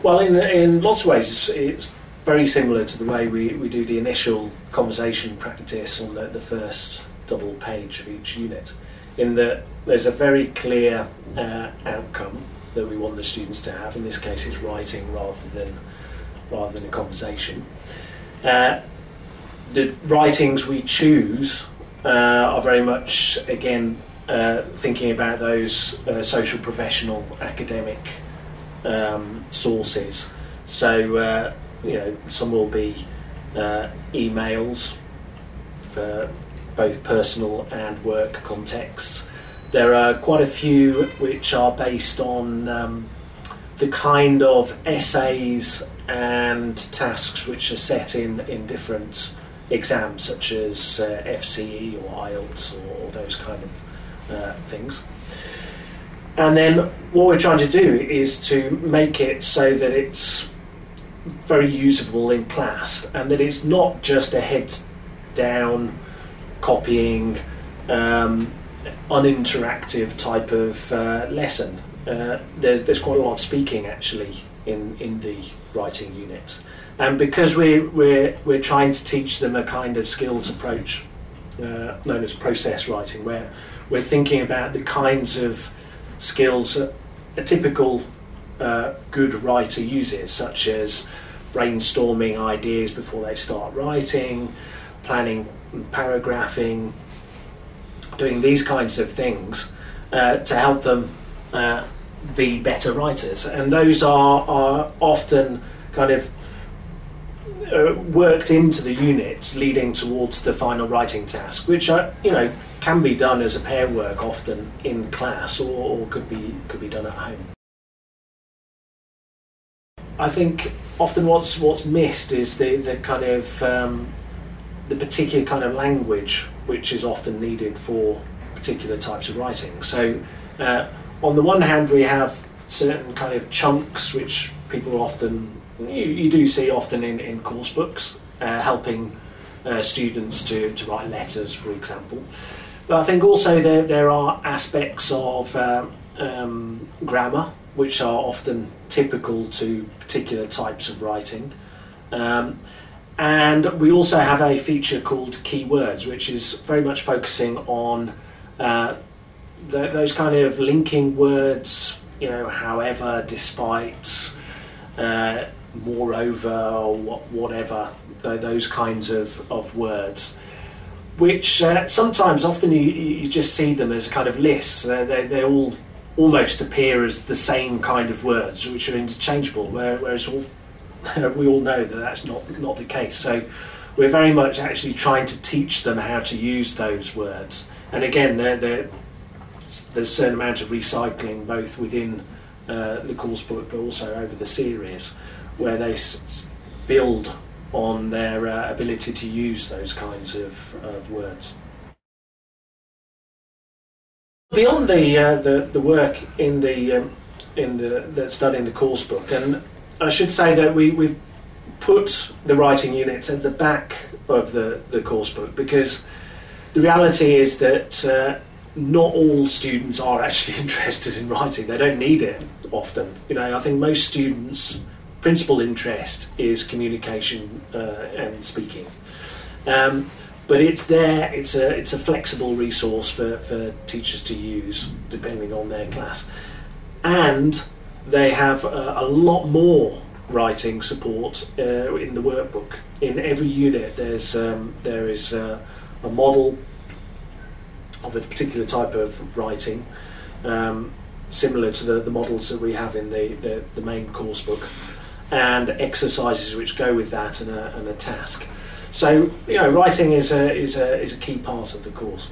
Well, in lots of ways, it's very similar to the way we do the initial conversation practice on the first double page of each unit, in that there's a very clear outcome that we want the students to have. In this case, it's writing rather than a conversation. The writings we choose are very much, again, thinking about those social, professional, academic sources. So, some will be emails for both personal and work contexts. There are quite a few which are based on the kind of essays and tasks which are set in different exams, such as FCE or IELTS or those kind of things. And then what we're trying to do is to make it so that it's very usable in class, and that it's not just a heads down copying uninteractive type of lesson. There's quite a lot of speaking actually in the writing unit, and because we're trying to teach them a kind of skills approach known as process writing, where we're thinking about the kinds of skills a typical good writer uses, such as brainstorming ideas before they start writing, planning and paragraphing, doing these kinds of things to help them be better writers. And those are often kind of worked into the units leading towards the final writing task, which can be done as a pair work often in class, or could be done at home. I think often what's missed is the kind of the particular kind of language which is often needed for particular types of writing. So on the one hand, we have certain kind of chunks which people often, you do see often in course books, helping students to write letters, for example. But I think also there are aspects of grammar which are often typical to particular types of writing. And we also have a feature called keywords, which is very much focusing on those kind of linking words, however, despite, moreover, or whatever, those kinds of words, which sometimes, often you just see them as a kind of list. They all almost appear as the same kind of words, which are interchangeable, whereas we all know that that's not the case. So we're very much actually trying to teach them how to use those words. And again, there's a certain amount of recycling both within the course book, but also over the series, where they build on their ability to use those kinds of words. Beyond the work that's done in the course book, and I should say that we've put the writing units at the back of the course book, because the reality is that not all students are actually interested in writing. They don't need it often. I think most students' principal interest is communication and speaking. But it's there. It's a flexible resource for teachers to use depending on their class, and they have a lot more writing support in the workbook. In every unit, there is a model of a particular type of writing, similar to the models that we have in the main course book, and exercises which go with that, and a task. So writing is a key part of the course.